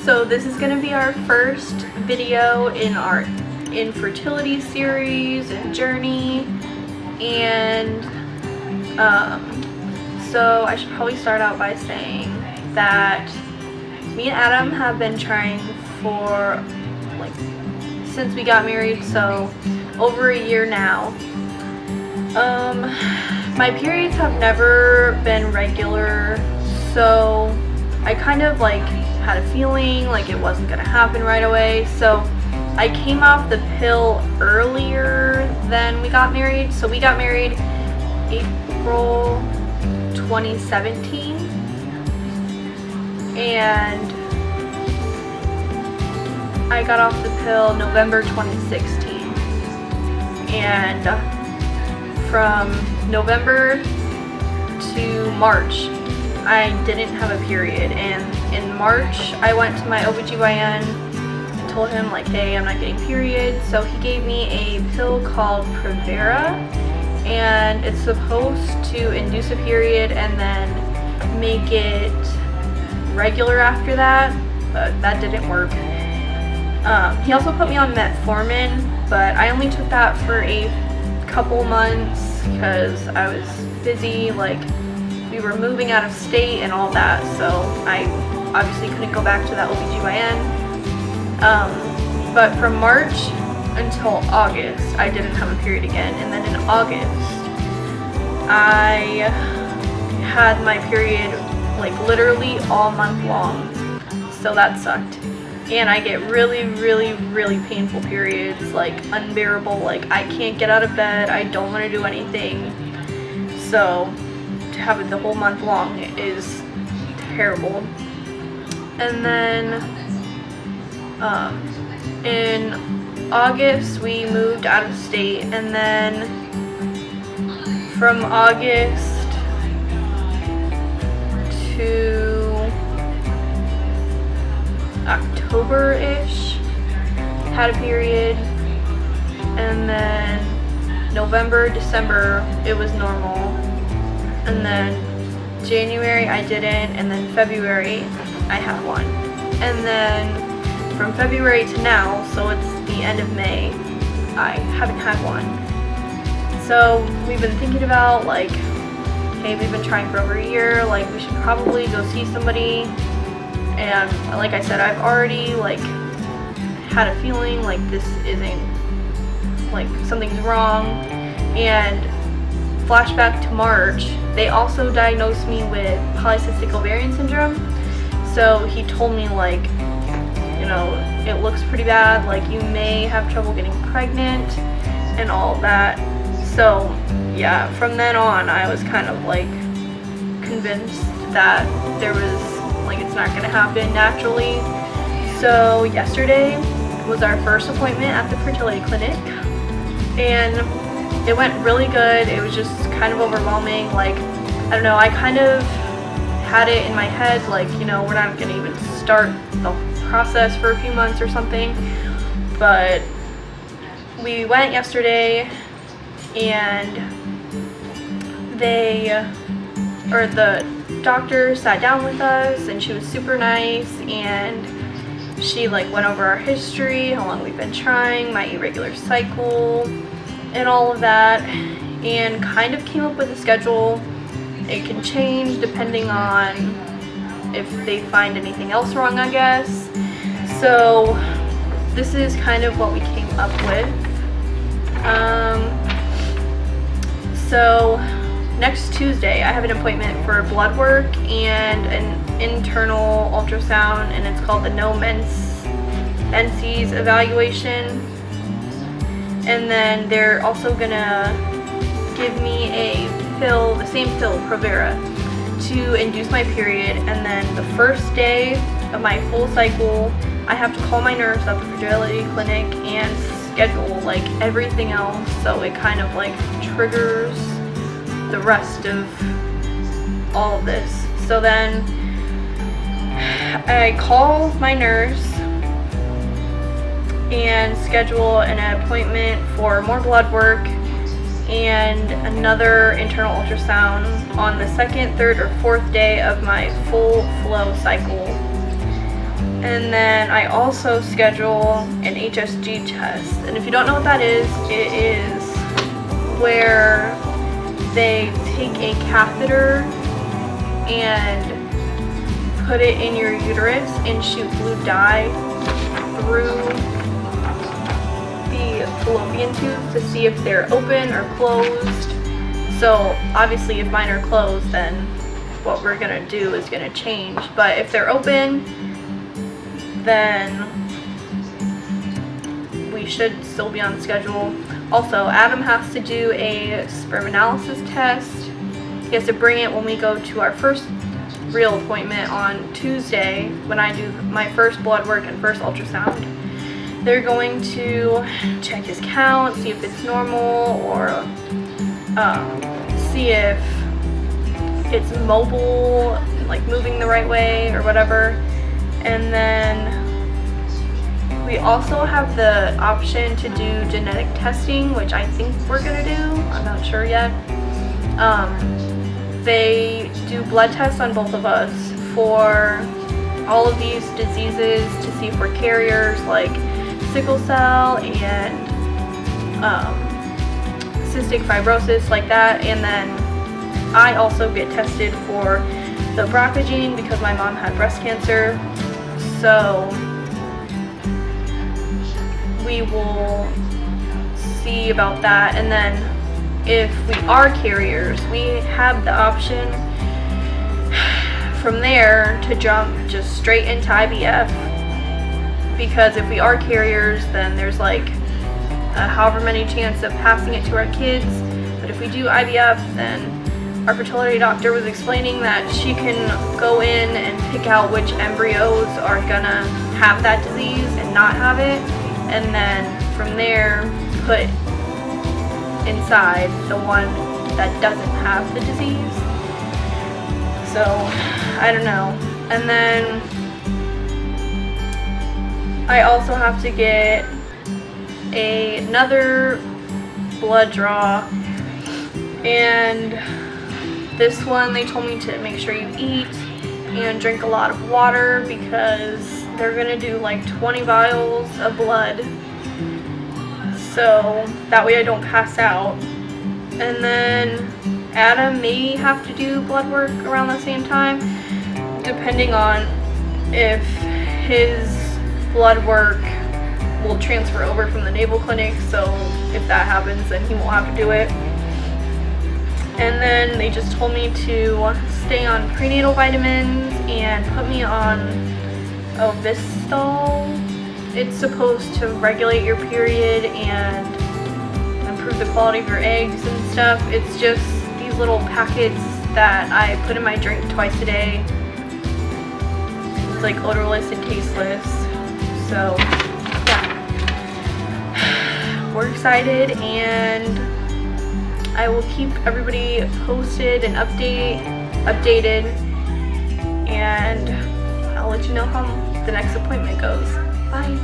So this is going to be our first video in our infertility series and journey, and so I should probably start out by saying that me and Adam have been trying for like since we got married, so over a year now. My periods have never been regular, so I kind of like had a feeling like it wasn't gonna happen right away. So I came off the pill earlier than we got married. So we got married April 2017, and I got off the pill November 2016. And from November to March, I didn't have a period, and in March I went to my OBGYN and told him like, hey, I'm not getting periods. So he gave me a pill called Provera, and it's supposed to induce a period and then make it regular after that, but that didn't work. He also put me on metformin, but I only took that for a couple months because I was busy, like we were moving out of state and all that, so I obviously couldn't go back to that OBGYN. But from March until August, I didn't have a period again, and then in August, I had my period like literally all month long, so that sucked. And I get really painful periods, like unbearable, like I can't get out of bed, I don't want to do anything. So to have it the whole month long is terrible. And then in August we moved out of state, and then from August to October-ish had a period, and then November, December it was normal, and then January I didn't, and then February I had one, and then from February to now, so it's the end of May, I haven't had one. So we've been thinking about like, hey, we've been trying for over a year, like we should probably go see somebody. And like I said, I've already like had a feeling like this isn't, like something's wrong. And flashback to March, they also diagnosed me with polycystic ovarian syndrome. So he told me like, you know, it looks pretty bad, like you may have trouble getting pregnant and all that. So yeah, from then on I was kind of like convinced that there was like it's not gonna happen naturally. So yesterday was our first appointment at the fertility clinic, and it went really good. It was just kind of overwhelming, like I don't know, I kind of had it in my head like, you know, we're not gonna even start the process for a few months or something. But we went yesterday, and the doctor sat down with us, and she was super nice, and she like went over our history, how long we've been trying, my irregular cycle and all of that, and kind of came up with a schedule. It can change depending on if they find anything else wrong, I guess. So this is kind of what we came up with. So next Tuesday I have an appointment for blood work and an internal ultrasound, and it's called the no menses evaluation. And then they're also gonna give me a pill, the same pill, Provera, to induce my period. And then the first day of my full cycle, I have to call my nurse at the fertility clinic and schedule like everything else, so it kind of like triggers the rest of all of this. So then I call my nurse and schedule an appointment for more blood work and another internal ultrasound on the second, third, or fourth day of my full flow cycle. And then I also schedule an HSG test. And if you don't know what that is, it is where they take a catheter and put it in your uterus and shoot blue dye through the fallopian tubes to see if they're open or closed. So obviously if mine are closed, then what we're gonna do is gonna change. But if they're open, then we should still be on schedule. Also, Adam has to do a sperm analysis test. He has to bring it when we go to our first real appointment on Tuesday, when I do my first blood work and first ultrasound. They're going to check his count, see if it's normal, or see if it's mobile, like moving the right way or whatever. And then we also have the option to do genetic testing, which I think we're gonna do. I'm not sure yet. They do blood tests on both of us for all of these diseases to see if we're carriers, like sickle cell and cystic fibrosis, like that. And then I also get tested for the BRCA gene because my mom had breast cancer. So we will see about that. And then if we are carriers, we have the option from there to jump just straight into IVF, because if we are carriers, then there's like a however many chance of passing it to our kids. But if we do IVF, then our fertility doctor was explaining that she can go in and pick out which embryos are gonna have that disease and not have it, and then from there put inside the one that doesn't have the disease. So I don't know. And then I also have to get another blood draw, and this one they told me to make sure you eat and drink a lot of water, because they're gonna do like 20 vials of blood, so that way I don't pass out. And then Adam may have to do blood work around the same time, depending on if his blood work will transfer over from the naval clinic. So if that happens, then he won't have to do it. And then they just told me to stay on prenatal vitamins and put me on Ovistol. It's supposed to regulate your period and improve the quality of your eggs and stuff. It's just these little packets that I put in my drink twice a day. It's like odorless and tasteless. So yeah, we're excited, and I will keep everybody posted and updated, and I'll let you know how the next appointment goes. Bye.